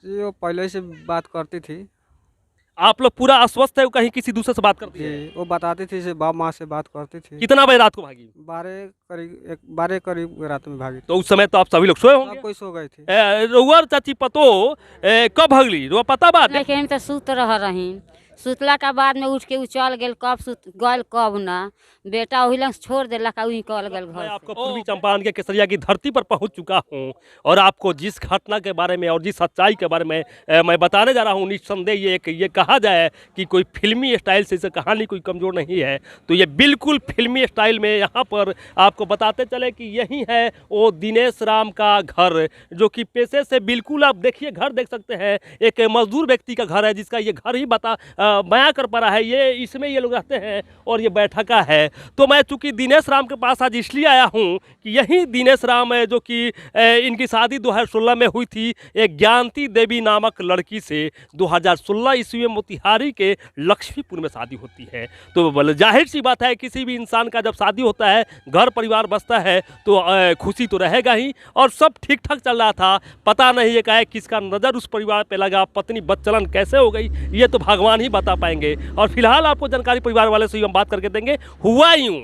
जी, वो पहले से बात करती थी। आप लोग पूरा आश्वस्त है वो कहीं किसी दूसरे से बात करती है? जी, वो बताती थी, से बाप माँ से बात करती थी। कितना बजे रात को भागी? 12 करीब रात में भागी तो थी। उस समय तो आप सभी लोग सोए होंगे। सब कोई सो गए थे। रउआ चाची पतो कब भगली रुआ पता बात? नहीं हम तो सुत रह रही। सुतला के बाद में उठ के उ चल गेल, कब सुत गल कब ना। बेटा वही लंग छोड़ देलक, उ निकल गेल मैं घर आपको से। पूर्वी चंपारण के केसरिया की धरती पर पहुंच चुका हूं और आपको जिस घटना के बारे में और जिस सच्चाई के बारे में मैं बताने जा रहा हूं, निस्संदेह ये कहा जाए कि कोई फिल्मी स्टाइल से इसे कहानी कोई कमज़ोर नहीं है, तो ये बिल्कुल फिल्मी स्टाइल में यहाँ पर आपको बताते चले कि यही है वो दिनेश राम का घर, जो कि पेशे से बिल्कुल आप देखिए घर देख सकते हैं, एक मजदूर व्यक्ति का घर है जिसका ये घर ही बयां कर पा रहा है। ये इसमें ये लोग रहते हैं और ये बैठका है। तो मैं चूंकि दिनेश राम के पास आज इसलिए आया हूं कि यही दिनेश राम है जो कि इनकी शादी 2016 में हुई थी एक ज्ञानती देवी नामक लड़की से। 2016 ईस्वी में मोतिहारी के लक्ष्मीपुर में शादी होती है। तो जाहिर सी बात है किसी भी इंसान का जब शादी होता है, घर परिवार बसता है, तो खुशी तो रहेगा ही। और सब ठीक ठाक चल रहा था, पता नहीं ये क्या है किसका नज़र उस परिवार पे लगा, पत्नी बदचलन कैसे हो गई ये तो भगवान ही बता पाएंगे। और फिलहाल आपको जानकारी परिवार वाले से हम बात करके देंगे। हुआ यूँ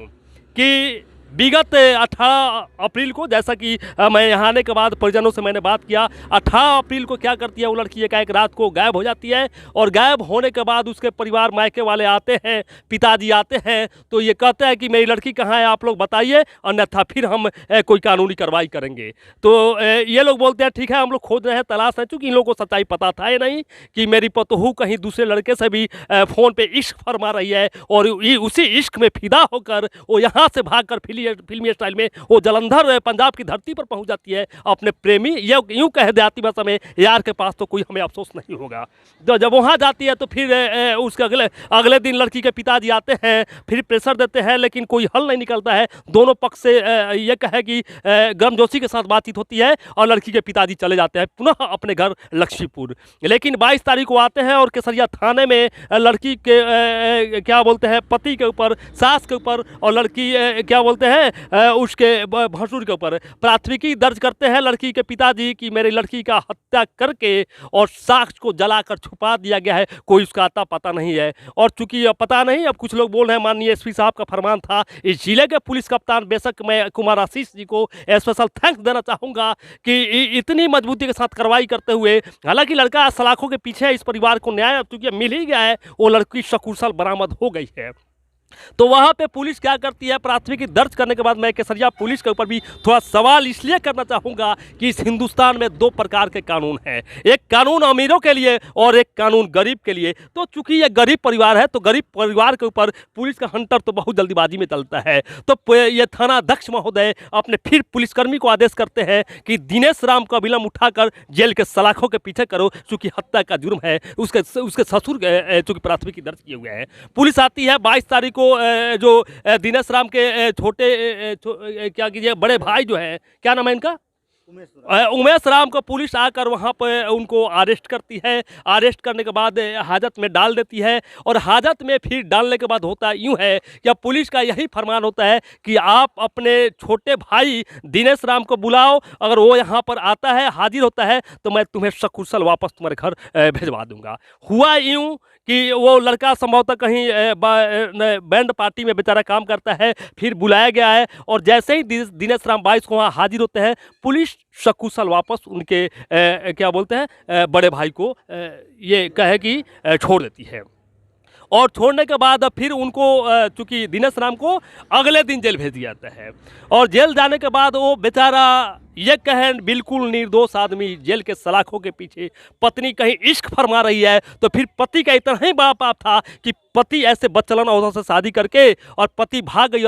कि विगत 18 अप्रैल को, जैसा कि मैं यहाँ आने के बाद परिजनों से मैंने बात किया, 18 अप्रैल को क्या करती है वो लड़की एक रात को गायब हो जाती है। और गायब होने के बाद उसके परिवार मायके वाले आते हैं, पिताजी आते हैं, तो ये कहते हैं कि मेरी लड़की कहाँ है, आप लोग बताइए, अन्यथा फिर हम कोई कानूनी कार्रवाई करेंगे। तो ये लोग बोलते हैं ठीक है हम लोग खोज रहे हैं, तलाश है, चूँकि इन लोगों को सच्चाई पता था या नहीं कि मेरी पतोहू कहीं दूसरे लड़के से भी फ़ोन पर इश्क फरमा रही है, और उसी इश्क में फिदा होकर वो यहाँ से भाग कर फिल्मी स्टाइल में वो जलंधर पंजाब की धरती पर पहुंच जाती है अपने प्रेमी, ये यूँ कह देती भाषा में, यार के पास तो कोई हमें अफसोस नहीं होगा। तो जब वहाँ जाती है तो फिर उसके अगले दिन लड़की के पिताजी आते हैं, फिर प्रेशर देते हैं, लेकिन कोई हल नहीं निकलता है। दोनों पक्ष से ये कहे कि गर्मजोशी के साथ बातचीत होती है और लड़की के पिताजी चले जाते हैं पुनः अपने घर लक्ष्मीपुर। लेकिन 22 तारीख को आते हैं और केसरिया थाने में लड़की के क्या बोलते हैं पति के ऊपर, सास के ऊपर और लड़की क्या बोलते हैं उसके भसुर के ऊपर प्राथमिकी दर्ज करते हैं लड़की के पिताजी कि मेरी लड़की का हत्या करके और साक्ष्य को जलाकर छुपा दिया गया है, कोई उसका आता पता नहीं है। और चूंकि अब पता नहीं, अब कुछ लोग बोल रहे हैं माननीय एसपी साहब का फरमान था, इस जिले के पुलिस कप्तान बेशक मैं कुमार आशीष जी को स्पेशल थैंक्स देना चाहूँगा कि इतनी मजबूती के साथ कार्रवाई करते हुए, हालांकि लड़का सलाखों के पीछे है, इस परिवार को न्याय चूंकि मिल ही गया है, वो लड़की सकुशल बरामद हो गई है। तो वहाँ पे पुलिस क्या करती है, प्राथमिकी दर्ज करने के बाद मैं केसरिया पुलिस के ऊपर भी थोड़ा सवाल इसलिए करना चाहूँगा कि इस हिंदुस्तान में 2 प्रकार के कानून हैं, एक कानून अमीरों के लिए और एक कानून गरीब के लिए। तो चूंकि ये गरीब परिवार है तो गरीब परिवार के ऊपर पुलिस का हंटर तो बहुत जल्दीबाजी में चलता है। तो ये थानाध्यक्ष महोदय अपने फिर पुलिसकर्मी को आदेश करते हैं कि दिनेश राम को अविलंब उठाकर जेल के सलाखों के पीछे करो, चूँकि हत्या का जुर्म है, उसके ससुर चूँकि प्राथमिकी दर्ज किए हुए हैं। पुलिस आती है 22 तारीख को, जो दिनेश राम के क्या कीजिए बड़े भाई जो है, क्या नाम है इनका, उमेश राम को पुलिस आकर वहाँ पर उनको अरेस्ट करती है। अरेस्ट करने के बाद हाजत में डाल देती है और हाजत में फिर डालने के बाद होता यूँ है कि पुलिस का यही फरमान होता है कि आप अपने छोटे भाई दिनेश राम को बुलाओ, अगर वो यहाँ पर आता है हाजिर होता है तो मैं तुम्हें सकुशल वापस तुम्हारे घर भिजवा दूंगा। हुआ यूँ कि वो लड़का संभवतः कहीं बैंड पार्टी में बेचारा काम करता है, फिर बुलाया गया है और जैसे ही दिनेश राम 22 को वहाँ हाजिर होते हैं, पुलिस सकुशल वापस उनके क्या बोलते हैं बड़े भाई को ये कहे कि छोड़ देती है। और छोड़ने के बाद फिर उनको चूँकि दिनेश राम को अगले दिन जेल भेज दिया जाता है और जेल जाने के बाद वो बेचारा ये कहें बिल्कुल निर्दोष आदमी जेल के सलाखों के पीछे, पत्नी कहीं इश्क फरमा रही है तो फिर पति का इतना ही बड़ा पाप था कि पति ऐसे बदचलन औरतों से शादी करके और पत्नी भाग गई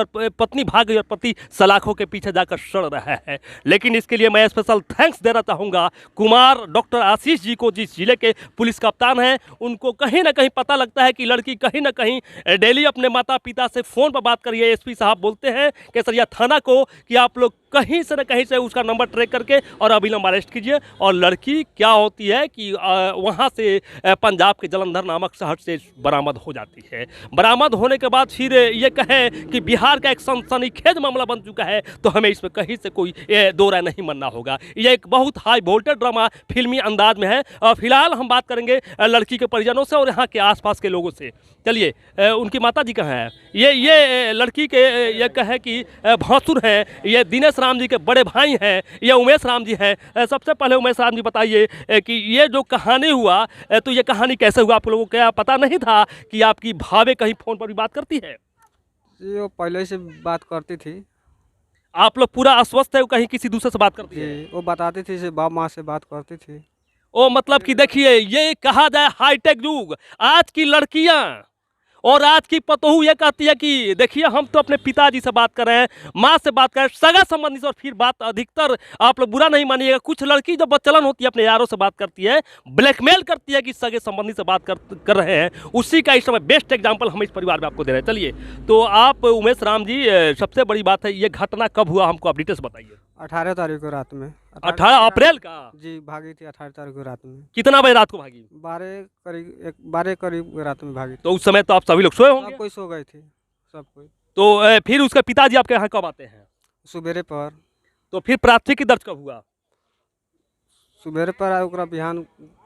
और पति सलाखों के पीछे जाकर सड़ रहा है। लेकिन इसके लिए मैं स्पेशल थैंक्स देना चाहूँगा कुमार डॉक्टर आशीष जी को, जिस जिले के पुलिस कप्तान हैं। उनको कहीं ना कहीं पता लगता है कि लड़की कहीं ना कहीं डेली अपने माता पिता से फ़ोन पर बात करिए। एसपी साहब बोलते हैं केसरिया थाना को कि आप लोग कहीं से न कहीं से उसका नंबर ट्रैक करके और अविलंब अरेस्ट कीजिए। और लड़की क्या होती है कि वहाँ से पंजाब के जलंधर नामक शहर से बरामद हो जाती है। बरामद होने के बाद फिर ये कहें कि बिहार का एक सनसनीखेज मामला बन चुका है, तो हमें इसमें कहीं से कोई दो राय नहीं मानना होगा। ये एक बहुत हाई वोल्टेज ड्रामा फिल्मी अंदाज में है। और फिलहाल हम बात करेंगे लड़की के परिजनों से और यहाँ के आसपास के लोगों से। चलिए, उनकी माता जी कहाँ हैं? ये लड़की के ये कहे कि भौसुर हैं, ये दिनेश राम जी के बड़े भाई हैं, ये उमेश राम जी हैं। सबसे पहले उमेश राम जी बताइए कि ये जो कहानी हुआ, तो ये कहानी कैसे हुआ? आप लोगों को क्या पता नहीं था कि आपकी भावे कहीं फ़ोन पर भी बात करती है? जी वो पहले से बात करती थी। आप लोग पूरा आश्वस्त है वो कहीं किसी दूसरे से बात करती है? जी वो बताती थी, से बाप माँ से बात करती थी। ओ मतलब कि देखिए, ये कहा जाए हाईटेक युग, आज की लड़कियां और आज की पतोहू ये कहती है कि देखिए हम तो अपने पिताजी से बात कर रहे हैं, माँ से बात कर रहे हैं, सगा संबंधी से। और फिर बात अधिकतर, आप लोग बुरा नहीं मानिएगा, कुछ लड़की जो बच्चलन होती है अपने यारों से बात करती है, ब्लैकमेल करती है कि सगे संबंधी से बात कर रहे हैं। उसी का इस समय बेस्ट एग्जाम्पल हम इस परिवार में आपको दे रहे हैं। चलिए, तो आप उमेश राम जी, सबसे बड़ी बात है, ये घटना कब हुआ हमको आप डिटेल्स बताइए। 18 तारीख को रात में। 18 अप्रैल का? जी भागी थी 18 तारीख को रात में। कितना बजे रात को भागी? 12 करीब रात में भागी थी। तो उस समय तो आप सभी लोग सोए सब होंगे? कोई सो गए थे, सब कोई। तो फिर उसके पिताजी आपके यहाँ कब आते हैं? सुबेरे पर। तो फिर प्राथमिकी दर्ज कब हुआ? सुबेरे पर आए, ओकरा बिहान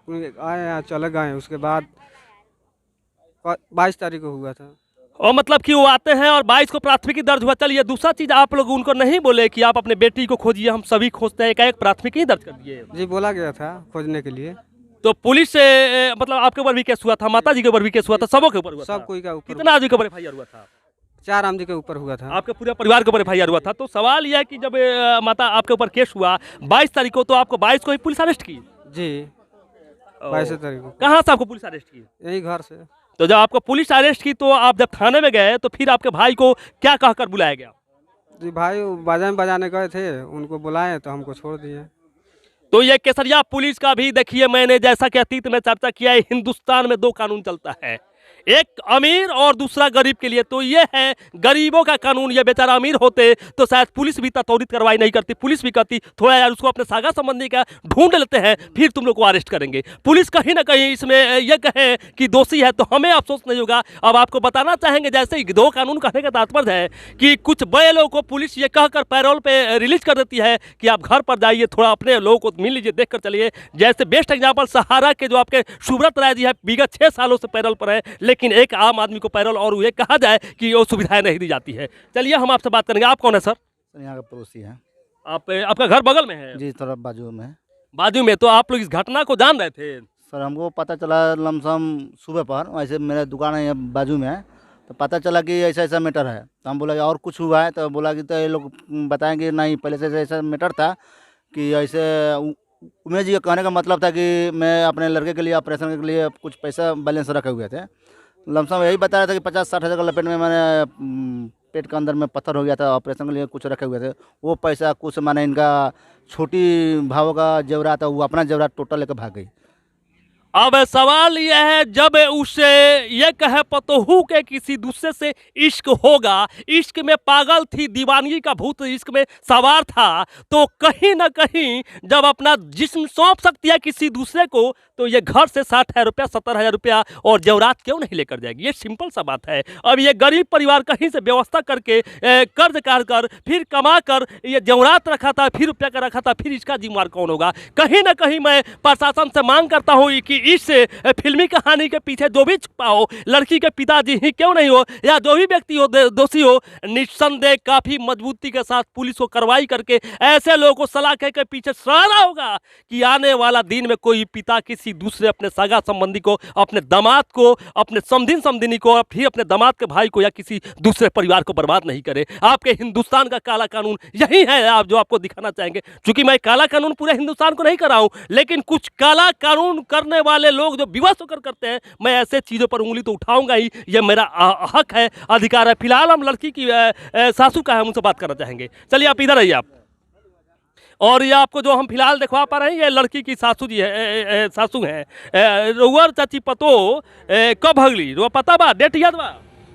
आए, यहाँ चले गए। उसके बाद 22 तारीख को हुआ था। और मतलब कि वो आते हैं और 22 को प्राथमिकी दर्ज हुआ। चलिए, दूसरा चीज़ आप लोग उनको नहीं बोले कि आप अपने बेटी को खोजिए, हम सभी खोजते हैं, एक प्राथमिकी दर्ज कर दिए? जी बोला गया था खोजने के लिए। तो पुलिस से मतलब आपके ऊपर भी केस हुआ था, माता जी के ऊपर भी केस हुआ था, सबों के ऊपर हुआ था? सब कोई का ऊपर। कितना आदमी के ऊपर FIR हुआ था? 4 आदमी के ऊपर हुआ था। आपके पूरे परिवार के ऊपर FIR हुआ था। तो सवाल यह है कि जब माता आपके ऊपर केस हुआ 22 तारीख को, तो आपको 22 को ही पुलिस अरेस्ट की? जी 22 तारीख को। कहाँ से आपको पुलिस अरेस्ट की? यही घर से। तो जब आपको पुलिस अरेस्ट की, तो आप जब थाने में गए, तो फिर आपके भाई को क्या कहकर बुलाया गया? जी भाई बाजा में बजाने गए थे, उनको बुलाए तो हमको छोड़ दिए। तो ये केसरिया पुलिस का भी देखिए, मैंने जैसा कि अतीत में चर्चा किया है, हिंदुस्तान में 2 कानून चलता है, एक अमीर और दूसरा गरीब के लिए। तो ये है गरीबों का कानून। ये बेचारा अमीर होते तो शायद पुलिस भी त्वरित कार्रवाई नहीं करती, पुलिस भी कहती थोड़ा यार उसको अपने सागा संबंधी का ढूंढ लेते हैं, फिर तुम लोग को अरेस्ट करेंगे। पुलिस कहीं ना कहीं इसमें ये कहे कि दोषी है, तो हमें अफसोस नहीं होगा। अब आपको बताना चाहेंगे, जैसे 2 कानून कहने का तात्पर्य है कि कुछ बड़े लोगों को पुलिस ये कहकर पैरोल पे रिलीज कर देती है कि आप घर पर जाइए, थोड़ा अपने लोगों को मिल लीजिए, देख कर चलिए। जैसे बेस्ट एग्जाम्पल सहारा के जो आपके सुब्रत राय जी है, विगत 6 सालों से पैरोल पर है, लेकिन एक आम आदमी को पैरोल और ये कहा जाए कि वो सुविधाएं नहीं दी जाती है। चलिए, हम आपसे बात करेंगे। आप कौन है सर? सर यहाँ का पड़ोसी है। आपका घर बगल में है? जी थोड़ा बाजू में है। बाजू में? तो आप लोग इस घटना को जान रहे थे? सर हमको पता चला लमसम सुबह पर, वैसे मेरा दुकान है यहाँ बाजू में है, तो पता चला कि ऐसा ऐसा मैटर है। तो हम बोला कि और कुछ हुआ है? तो बोला कि तो ये लोग बताएंगे नहीं, पहले से ऐसा मैटर था कि ऐसे। उमेश जी का कहने का मतलब था कि मैं अपने लड़के के लिए ऑपरेशन के लिए कुछ पैसा बैलेंस रखे हुए थे। लमसम यही बता रहा था कि 50-60 हज़ार का लपेट में मैंने पेट के अंदर में पत्थर हो गया था, ऑपरेशन के लिए कुछ रखे हुए थे। वो पैसा कुछ माने इनका छोटी भाव का जेवरात था, वो अपना जेवरात टोटल लेकर भाग गई। अब सवाल यह है, जब उसे ये कहे पतोहू के किसी दूसरे से इश्क होगा, इश्क में पागल थी, दीवानगी का भूत इश्क में सवार था, तो कहीं ना कहीं जब अपना जिस्म सौंप सकती है किसी दूसरे को, तो ये घर से 60,000 रुपया, 70,000 रुपया और जेवरात क्यों नहीं लेकर जाएगी? ये सिंपल सा बात है। अब ये गरीब परिवार कहीं से व्यवस्था करके कर्ज कर फिर कमा कर ये जेवरात रखा था, फिर रुपया का रखा था, फिर इसका जिम्मेवार कौन होगा? कहीं ना कहीं मैं प्रशासन से मांग करता हूँ कि इस फिल्मी कहानी के पीछे जो भी छुपा हो, लड़की के पिताजी ही क्यों नहीं हो या जो भी व्यक्ति हो दोषी हो, निस्संदेह काफी मजबूती के साथ पुलिस को कार्रवाई करके ऐसे लोगों को सलाखे के पीछे सराहना होगा कि आने वाला दिन में कोई पिता किसी दूसरे अपने सगा संबंधी को, अपने दामाद को, अपने समधिन समधिनी को, फिर अपने दामाद के भाई को या किसी दूसरे परिवार को बर्बाद नहीं करे। आपके हिंदुस्तान का काला कानून यही है, आप जो आपको दिखाना चाहेंगे। क्योंकि मैं काला कानून पूरे हिंदुस्तान को नहीं कर रहा हूं, लेकिन कुछ काला कानून करने वाले लोग जो विवश होकर करते हैं, मैं ऐसे चीजों पर उंगली तो उठाऊंगा ही, यह मेरा हक है, अधिकार है। फिलहाल हम लड़की की सासू का है, हम उनसे बात करना चाहेंगे। चलिए आप इधर आइए आप। और ये आपको जो हम फिलहाल दिखवा पा रहे हैं, ये लड़की की सासू जी है, सासू हैं। रुअर चाची पतो कब भगली रुआ पता बा? डेट याद बा?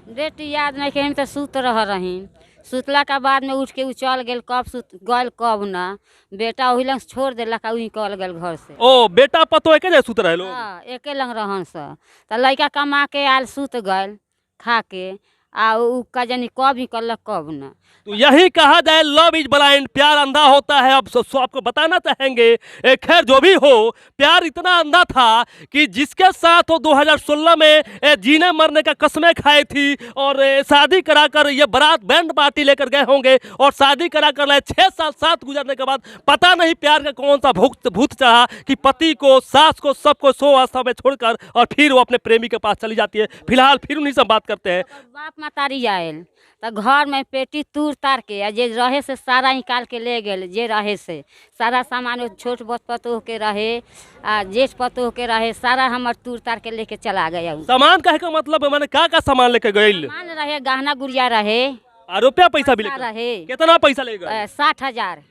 डेट याद नहीं, कहीं तो सूत रह रही सुतला के बाद में उठ के उ चल गेल कब सुत गल कब ना बेटा वही लंग छोड़ देलक उ निकल गेल घर से। ओ बेटा पतो एके जगह सुत रहे लोग? हाँ एके लंग रहन से तो लड़का कमा के आयल सुत गल खा के आ उ का जानी कब निकलक कब ना। तो यही कहा जाए लव इज ब्लाइंड, प्यार अंधा होता है। अब आपको बताना चाहेंगे खैर जो भी हो, प्यार इतना अंधा था कि जिसके साथ वो 2016 में जीने मरने का कसमें खाई थी और शादी कराकर ये बारात बैंड पार्टी लेकर गए होंगे और शादी कराकर लाए 6 साल साथ गुजरने के बाद पता नहीं प्यार का कौन सा भूत चढ़ा कि पति को सास को सबको सो अवस्था में छोड़कर और फिर वो अपने प्रेमी के पास चली जाती है। फिलहाल फिर उन्हीं से बात करते हैं। बाप मातारी आयल तो घर में पेटी तूर तार के जे रहे से सारा निकाल के ले गेल, जे रहे से सारा सामान छोट बत पतोह के रहे आ जेठ पतोह के रहे सारा हमर तूर तार के लेके चला गया। सामान कहे का मतलब मैंने का सामान लेके गए? सामान रहे गहना गुड़िया रहे रुपया पैसा भी लेके रहे। कितना पैसा ले गए? 60,000।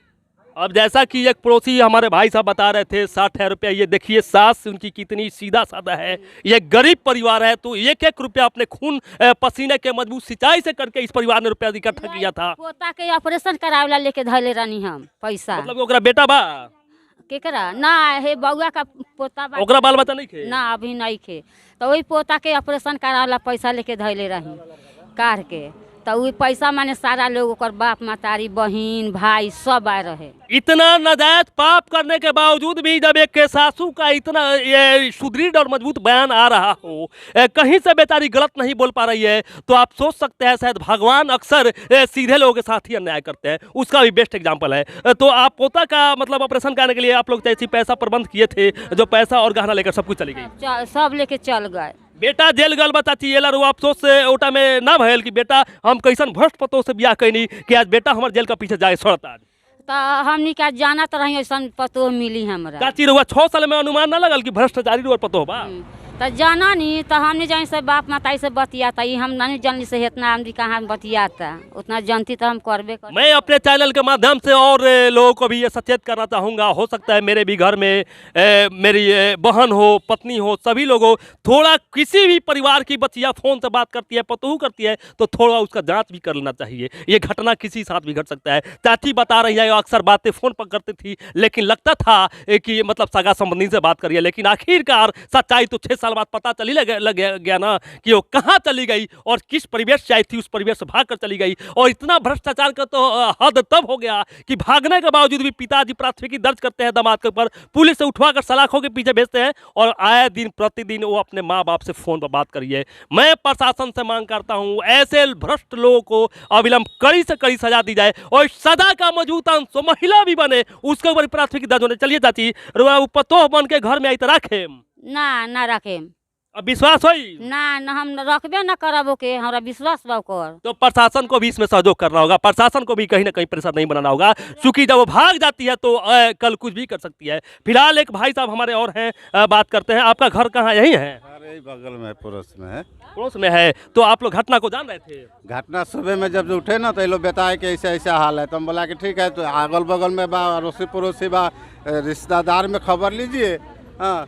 अब जैसा कि एक पड़ोसी हमारे भाई साहब बता रहे थे 60,000 रुपया। ये देखिए सास उनकी कितनी सीधा साधा है, ये गरीब परिवार है तो 1-1 रुपया अपने खून पसीने के मजबूत सिंचाई से करके इस परिवार ने रुपया इकट्ठा किया था। पोता के ऑपरेशन करावेला लेके धैले रहनी हम पैसा। मतलब ओकरा बेटा बा केकरा ना हे बउआ का पोता बा, ओकरा बाल बच्चा नहीं खे ना अभी नहीं खे तो वही पोता के ऑपरेशन करावेला पैसा लेके धैले रही काढ़ के तो वही पैसा माने सारा लोग ओकर बाप मातारी बहिन भाई सब आए रहे। इतना नाजायज पाप करने के बावजूद भी जब एक के सासू का इतना ये सुदृढ़ और मजबूत बयान आ रहा हो, कहीं से बेचारी गलत नहीं बोल पा रही है, तो आप सोच सकते हैं शायद भगवान अक्सर सीधे लोगों के साथ ही अन्याय करते हैं। उसका भी बेस्ट एग्जाम्पल है। तो आप पोता का मतलब ऑपरेशन कराने के लिए आप लोग जैसी पैसा प्रबंध किए थे, जो पैसा और गहना लेकर सब कुछ चली गई, सब लेके चल गए। बेटा जेल गल बता चाहिए वो अफसोस से ओटा में ना भयल कि बेटा हम कैसन भ्रष्ट पतों से ब्याह कैनी कि आज बेटा हमारे जेल का पीछे जाए सड़ता। तो हमनी का जाना तो रही ऐसा पतो मिली हमरा। चाची रुआ 6 साल में अनुमान ना लगल कि भ्रष्टाचारी रुआ पतो बा? तो जाना नहीं तो हमने जानी से बाप माताई से बतियाता ही हम नहीं जानली से इतना हमने कहाँ बतियाता उतना जानती तो हम करबे कर। मैं अपने चैनल के माध्यम से और लोगों को भी ये सचेत करना चाहूँगा, हो सकता है मेरे भी घर में मेरी बहन हो पत्नी हो सभी लोगों थोड़ा किसी भी परिवार की बच्चियाँ फ़ोन से बात करती है पतोहू करती है तो थोड़ा उसका जाँच भी कर लेना चाहिए। ये घटना किसी साथ भी घट सकता है। चाची बता रही है अक्सर बातें फ़ोन पर करती थी लेकिन लगता था कि मतलब सगा संबंधी से बात करिए, लेकिन आखिरकार सच्चाई तो 6 साल बाद पता चली लग गया ना कि वो कहाँ चली गई और किस परिवेश से आई थी, उस परिवेश से भागकर चली गई। और इतना भ्रष्टाचार का तो हद तब हो गया कि भागने के बावजूद भी पिताजी प्राथमिकी दर्ज करते हैं दामाद के ऊपर, पुलिस से उठवाकर सलाखों के पीछे भेजते हैं और आए दिन प्रतिदिन वो अपने माँ बाप से फ़ोन पर बात करिए। मैं प्रशासन से मांग करता हूँ ऐसे भ्रष्ट लोगों को अविलंब कड़ी से कड़ी सजा दी जाए और सजा का मौजूद अंश महिला भी बने उसके ऊपर प्राथमिकी दर्ज होने। चलिए चाची पतोह बन के घर में आई तो रखे ना रखे अब विश्वास होई ना हम रखबे ना करब के हमरा विश्वास बा कर। तो प्रशासन को भी इसमें सहयोग करना होगा, प्रशासन को भी कहीं ना कहीं प्रेशर नहीं बनाना होगा क्योंकि जब वो भाग जाती है तो कल कुछ भी कर सकती है। फिलहाल एक भाई साहब हमारे और हैं, बात करते हैं। आपका घर कहाँ यही है? अरे बगल में पड़ोस में है। पड़ोस में है। तो आप लोग घटना को जान रहे थे? घटना सुबह में जब उठे ना तो ये लोग बताए कि ऐसा ऐसा हाल है तो हम बोला कि ठीक है तो अगल बगल में बा अड़ोसी पड़ोसी बा रिश्तेदार में खबर लीजिए। हाँ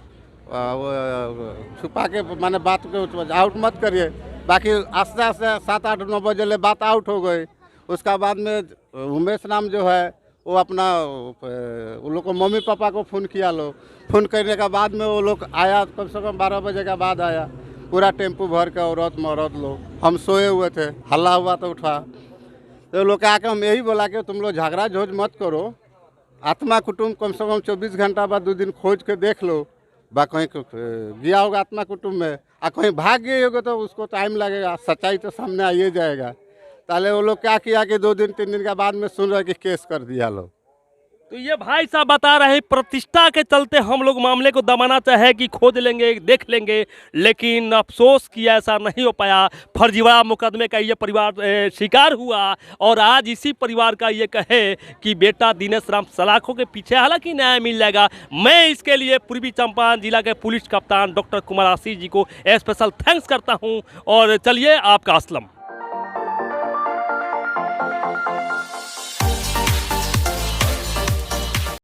छुपा के माने बात को आउट मत करिए। बाकी आस्ते आस्ते 7-8-9 बजे ले बात आउट हो गई। उसका बाद में उमेश नाम जो है वो अपना उन लोग को मम्मी पापा को फ़ोन किया लो। फ़ोन करने के बाद में वो लोग आया कम से कम 12 बजे के बाद आया, पूरा टेम्पू भर के औरत मरद लोग। हम सोए हुए थे, हल्ला हुआ तो उठा तो लोग आके हम यही बोला कि तुम लोग झगड़ा झोज मत करो, आत्मा कुटुम्ब कम से कम 24 घंटा बाद 2 दिन खोज के देख लो बा कहीं गया होगा आत्मा कुटुम्ब में और कहीं भाग गए होगा तो उसको टाइम लगेगा, सच्चाई तो सामने आइए जाएगा। ताले वो लोग क्या किया कि 2 दिन 3 दिन के बाद में सुन रहे कि केस कर दिया लोग। तो ये भाई साहब बता रहे हैं प्रतिष्ठा के चलते हम लोग मामले को दबाना चाहे कि खोज लेंगे देख लेंगे, लेकिन अफसोस कि ऐसा नहीं हो पाया। फर्जीवाड़ा मुकदमे का ये परिवार शिकार हुआ और आज इसी परिवार का ये कहे कि बेटा दिनेश राम सलाखों के पीछे, हालांकि न्याय मिल जाएगा। मैं इसके लिए पूर्वी चंपारण जिला के पुलिस कप्तान डॉक्टर कुमार आशीष जी को स्पेशल थैंक्स करता हूँ। और चलिए आपका असलम।